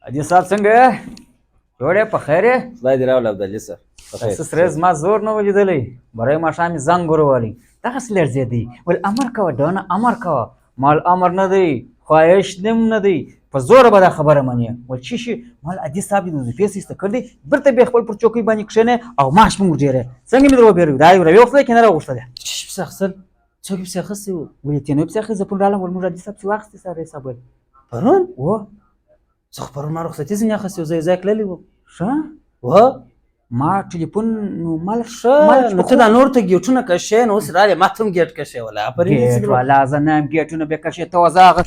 حاجي صاحب څنګه جوړې په خیر یې؟ خدای دې راوله عبدالجي صاحب په خیر. څه سره زما زور نه و لیدلی برای ماښام یې زنګ وروالی دغسې لړزېدی ول امر کوه ډانه امر کوه مال امر نه دی خواهش دم نه دی په زوره به دا خبره منې ول چی شي مال حاجي صاحب یې د وظیفې سیسته کړ دی بیرته بیا خپل پر چوکۍ باندې کښېنې او معاش به مو ډېری څنګه مې در وبېروي دا یو راویوختی که نه راغوښته دی چی پسې اخیستل څوک یې پسې اخیستی و ولې تېنو پسې اخیست زه پرون راغلم ول موږ حاجي صاحب چې واخیستې سر حساب ول پرون و زه خو پرون ما رخصتي ځینې اخیستې و زه یې ځای تللی وم ښه و ما ټلیفون نو مال ښه نو ته دا نور ته ګېټونه کشې نو اوس رالې ما ته هم ګېټ کشې ولا ګېټ والا زه نه یم ګېټونه بې کشې ته وه زه هغه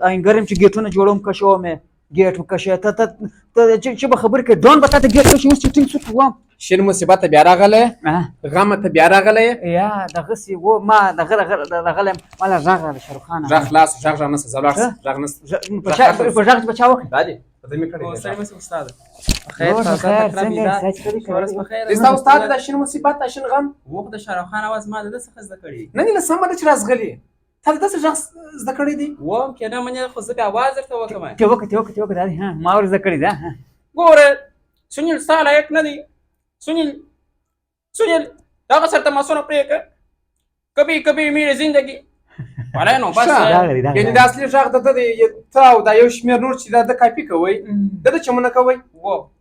اینګر یم چې ګېټونه جوړوم کشوم یې ګېټ کشې ته چې به خبرې کوې ډون به تا ته ګېټ کشې اوس چې ټینګ څوک وم شین مصیبت بیا راغلی غم ته بیا راغلی یا دغسې و ما دغه یم ماله غږ راغلی شاروخ خان غږ خلاص غږ غږ نسته ځه ولاړ شه غږ نسته په غږ چې به چا وکړي دا دي په دې مې کړی سړی مسې استاده ستا استاد دا شین مصیبت دا شین غم وخت د شاروخ خان اواز ما د ده څخه زده کړي نه دي له سمه ده چې رازغلي تا د داسې غږ زده کړی دی وم که نه منې خو زه بیا اواز درته وکړم ته وکړه دا دی ما ور زده کړي ده ګوره سنیل ستا لایق نه دی سنیل دغه سر تماسونه پرېږده کبھی کبھی میری زندگی ولی نو بس یعنې دا اصلي غږ د ده دی ته او دا یو شمېر نور چې دا د کاپي کوئ د ده چمونه کوئ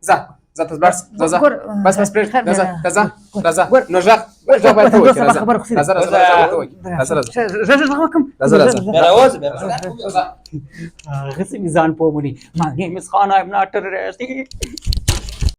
ځه ځه ته لاړ ځه بس بس پرېږده راځه نو غږ باید ته وکړې هغسې مې ځان پوه مني My name is Khan, I'm not a terrorist